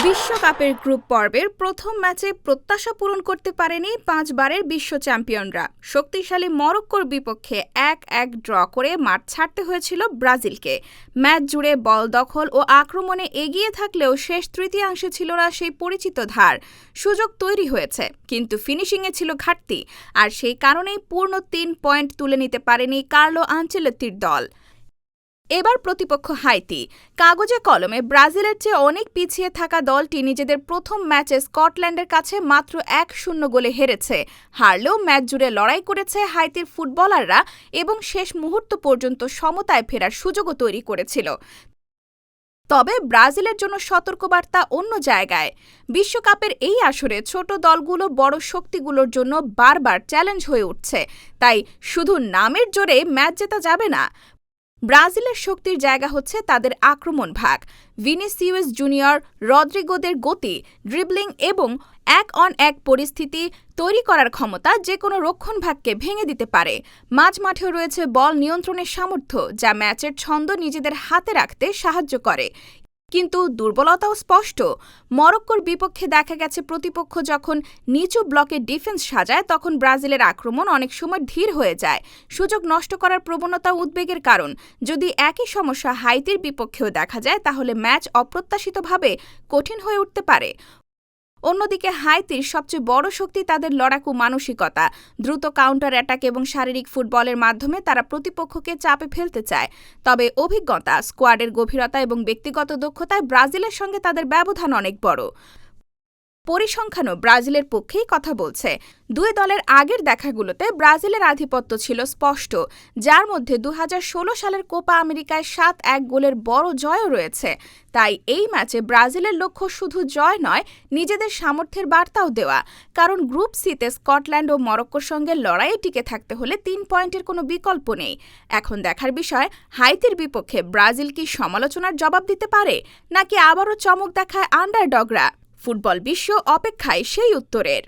বিশ্বকাপের গ্রুপ পর্বের প্রথম ম্যাচে প্রত্যাশা পূরণ করতে পারেনি ৫ বারের বিশ্ব চ্যাম্পিয়নরা। শক্তিশালী মরক্কোর বিপক্ষে ১-১ ড্র করে মাঠ ছাড়তে হয়েছিল ব্রাজিলকে। ম্যাচ জুড়ে বল দখল ও আক্রমণে এগিয়ে থাকলেও শেষ তৃতীয়াংশে ছিল না সেই পরিচিত ধার। সুযোগ তৈরি হয়েছে, কিন্তু ফিনিশিংয়ে ছিল ঘাটতি, আর সেই কারণেই পূর্ণ ৩ পয়েন্ট তুলে নিতে পারেনি কার্লো আনচেলত্তির দল। এবার প্রতিপক্ষ হাইতি। কাগজে কলমে ব্রাজিলের চেয়ে অনেক পিছিয়ে থাকা দলটি নিজেদের প্রথম ম্যাচে স্কটল্যান্ডের কাছে মাত্র ১-০ গোলে হেরেছে। হারলেও ম্যাচ জুড়ে লড়াই করেছে হাইতির ফুটবলাররা এবং শেষ মুহূর্ত পর্যন্ত সমতায় ফেরার সুযোগও তৈরি করেছিল। তবে ব্রাজিলের জন্য সতর্কবার্তা অন্য জায়গায়। বিশ্বকাপের এই আসরে ছোট দলগুলো বড় শক্তিগুলোর জন্য বারবার চ্যালেঞ্জ হয়ে উঠছে, তাই শুধু নামের জোরে ম্যাচ জেতা যাবে না। ব্রাজিলের শক্তির জায়গা হচ্ছে তাদের আক্রমণ ভাগ। ভিনিসিয়াস জুনিয়র, রদ্রিগোদের গতি, ড্রিবলিং এবং ১-অন-১ পরিস্থিতি তৈরি করার ক্ষমতা যে কোনো রক্ষণভাগকে ভেঙে দিতে পারে। মাঝমাঠেও রয়েছে বল নিয়ন্ত্রণের সামর্থ্য, যা ম্যাচের ছন্দ নিজেদের হাতে রাখতে সাহায্য করে। কিন্তু দুর্বলতাও স্পষ্ট। মরক্কোর বিপক্ষে দেখা গেছে প্রতিপক্ষ যখন নিচু ব্লকে ডিফেন্স সাজায়, তখন ব্রাজিলের আক্রমণ অনেক সময় ধীর হয়ে যায়। সুযোগ নষ্ট করার প্রবণতা উদ্বেগের কারণ। যদি একই সমস্যা হাইতির বিপক্ষেও দেখা যায়, তাহলে ম্যাচ অপ্রত্যাশিতভাবে কঠিন হয়ে উঠতে পারে। অন্যদিকে হাইতির সবচেয়ে বড় শক্তি তাদের লড়াকু মানসিকতা। দ্রুত কাউন্টার অ্যাটাক এবং শারীরিক ফুটবলের মাধ্যমে তারা প্রতিপক্ষকে চাপে ফেলতে চায়। তবে অভিজ্ঞতা, স্কোয়াডের গভীরতা এবং ব্যক্তিগত দক্ষতায় ব্রাজিলের সঙ্গে তাদের ব্যবধান অনেক বড়। পরিসংখ্যানও ব্রাজিলের পক্ষেই কথা বলছে। দুই দলের আগের দেখাগুলোতে ব্রাজিলের আধিপত্য ছিল স্পষ্ট, যার মধ্যে ২০১৬ সালের কোপা আমেরিকায় ৭-১ গোলের বড় জয়ও রয়েছে। তাই এই ম্যাচে ব্রাজিলের লক্ষ্য শুধু জয় নয়, নিজেদের সামর্থ্যের বার্তাও দেওয়া। কারণ গ্রুপ সিতে স্কটল্যান্ড ও মরক্কোর সঙ্গে লড়াইয়ে টিকে থাকতে হলে ৩ পয়েন্টের কোনো বিকল্প নেই। এখন দেখার বিষয়, হাইতির বিপক্ষে ব্রাজিল কি সমালোচনার জবাব দিতে পারে, নাকি আবারও চমক দেখায় আন্ডারডগরা। ফুটবল বিশ্ব অপেক্ষায় সেই উত্তরের।